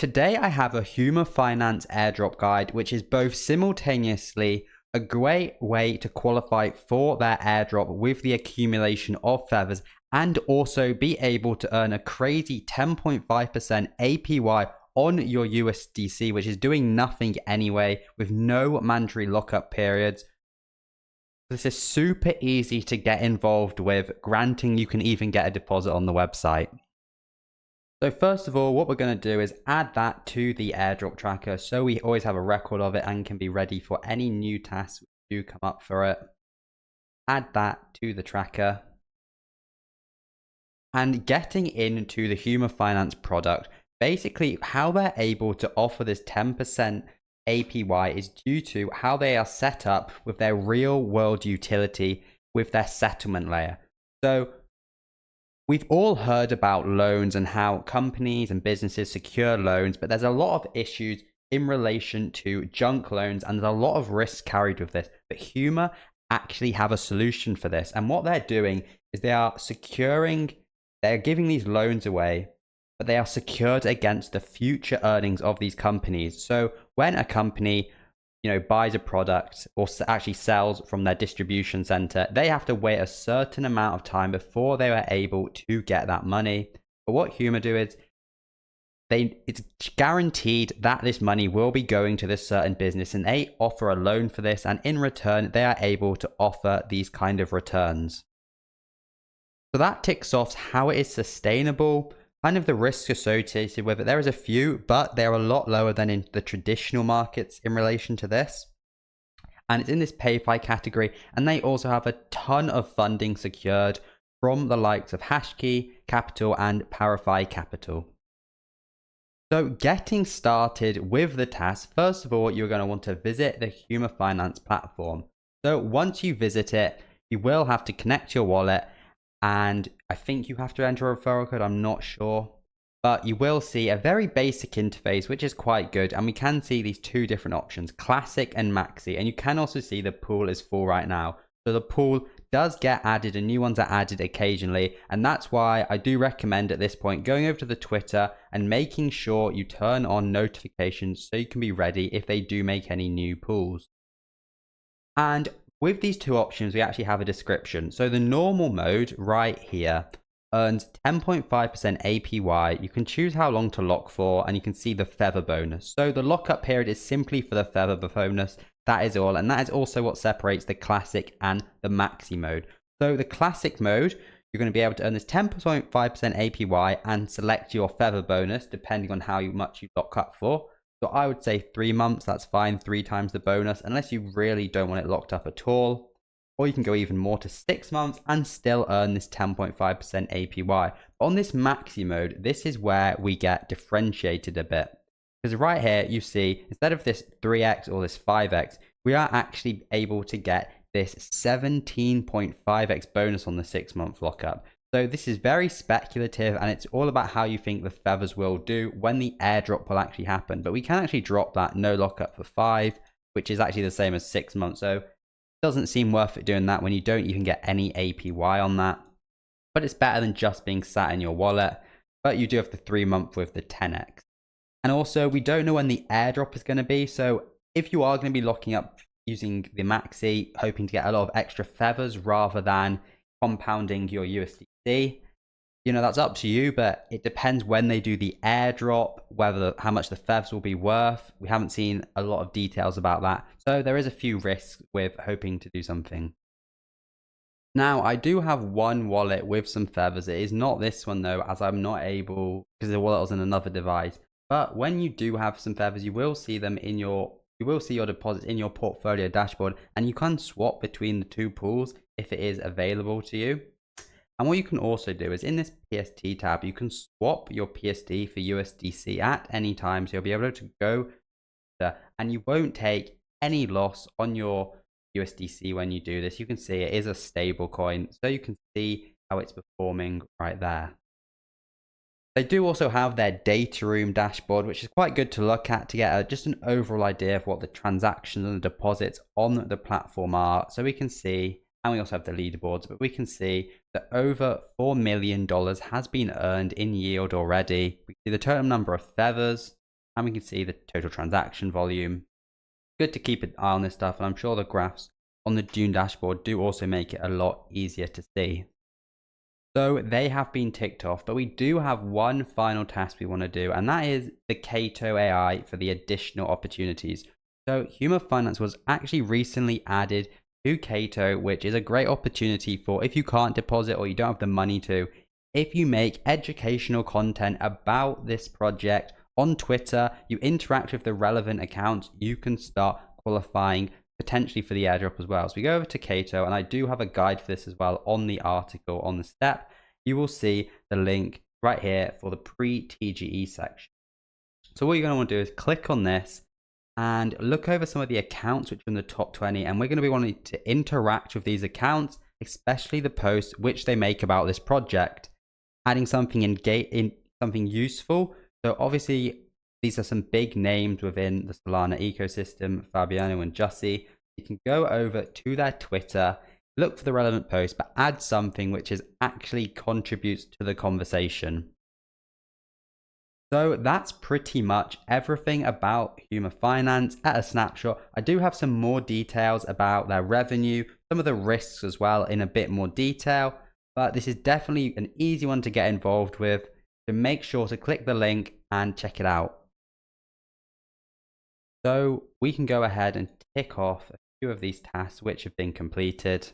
Today I have a Huma Finance airdrop guide, which is both simultaneously a great way to qualify for their airdrop with the accumulation of feathers and also be able to earn a crazy 10.5% APY on your USDC, which is doing nothing anyway with no mandatory lockup periods. This is super easy to get involved with, granting you can even get a deposit on the website. So first of all, what we're going to do is add that to the airdrop tracker so we always have a record of it and can be ready for any new tasks that do come up for it. Add that to the tracker. And getting into the Huma Finance product, basically how they're able to offer this 10% APY is due to how they are set up with their real world utility with their settlement layer. So we've all heard about loans and how companies and businesses secure loans, but there's a lot of issues in relation to junk loans and there's a lot of risk carried with this. But Huma actually have a solution for this. And what they're doing is they're giving these loans away, but they are secured against the future earnings of these companies. So when a company buys a product or actually sells from their distribution center, they have to wait a certain amount of time before they are able to get that money. But what Huma do is it's guaranteed that this money will be going to this certain business and they offer a loan for this, and in return they are able to offer these kind of returns. So that ticks off how it is sustainable, kind of the risk associated with it. There is a few, but they're a lot lower than in the traditional markets in relation to this. And it's in this PayFi category. And they also have a ton of funding secured from the likes of Hashkey Capital and Parify Capital. So getting started with the task, first of all, you're going to want to visit the Huma Finance platform. So once you visit it, you will have to connect your wallet. And I think you have to enter a referral code, I'm not sure. But you will see a very basic interface, which is quite good. And we can see these two different options, Classic and Maxi. And you can also see the pool is full right now. So the pool does get added and new ones are added occasionally. And that's why I do recommend at this point going over to the Twitter and making sure you turn on notifications so you can be ready if they do make any new pools. And with these two options, we actually have a description. So the normal mode right here earns 10.5% APY. You can choose how long to lock for, and you can see the feather bonus. So the lockup period is simply for the feather bonus. That is all. And that is also what separates the classic and the maxi mode. So the classic mode, you're going to be able to earn this 10.5% APY and select your feather bonus depending on how much you lock up for. So I would say 3 months, that's fine, 3 times the bonus, unless you really don't want it locked up at all. Or you can go even more to 6 months and still earn this 10.5% APY. But on this maxi mode, this is where we get differentiated a bit. Because right here, you see, instead of this 3x or this 5x, we are actually able to get this 17.5x bonus on the 6-month lockup. So this is very speculative and it's all about how you think the feathers will do when the airdrop will actually happen. But we can actually drop that no lockup for 5, which is actually the same as 6 months. So it doesn't seem worth it doing that when you don't even get any APY on that. But it's better than just being sat in your wallet. But you do have the 3 month with the 10x. And also we don't know when the airdrop is going to be. So if you are going to be locking up using the maxi, hoping to get a lot of extra feathers rather than compounding your USDC, that's up to you, but it depends when they do the airdrop, how much the feathers will be worth. We haven't seen a lot of details about that. So there is a few risks with hoping to do something. Now, I do have one wallet with some feathers. It is not this one though, as I'm not able, because the wallet was in another device. But when you do have some feathers, you will see them you will see your deposits in your portfolio dashboard, and you can swap between the two pools if it is available to you. And what you can also do is in this PST tab, you can swap your PST for USDC at any time. So you'll be able to go there and you won't take any loss on your USDC when you do this. You can see it is a stable coin. So you can see how it's performing right there. They do also have their data room dashboard, which is quite good to look at to get just an overall idea of what the transactions and the deposits on the platform are. So we can see, and we also have the leaderboards, but we can see that over $4 million has been earned in yield already. We see the total number of feathers, and we can see the total transaction volume. Good to keep an eye on this stuff, and I'm sure the graphs on the Dune dashboard do also make it a lot easier to see. So they have been ticked off, but we do have one final task we want to do, and that is the Kato AI for the additional opportunities. So Huma Finance was actually recently added to Kato, which is a great opportunity for if you can't deposit or you don't have the money to, if you make educational content about this project on Twitter, you interact with the relevant accounts, you can start qualifying potentially for the airdrop as well. So we go over to Kato, and I do have a guide for this as well on the article on the step. You will see the link right here for the pre-TGE section. So what you're going to want to do is click on this and look over some of the accounts which are in the top 20, and we're going to be wanting to interact with these accounts, especially the posts which they make about this project, adding something in something useful. So obviously these are some big names within the Solana ecosystem, Fabiano and Jussie. You can go over to their Twitter, look for the relevant post, but add something which is actually contributes to the conversation. So that's pretty much everything about Huma Finance at a snapshot. I do have some more details about their revenue, some of the risks as well in a bit more detail, but this is definitely an easy one to get involved with. So make sure to click the link and check it out. So we can go ahead and tick off a few of these tasks which have been completed.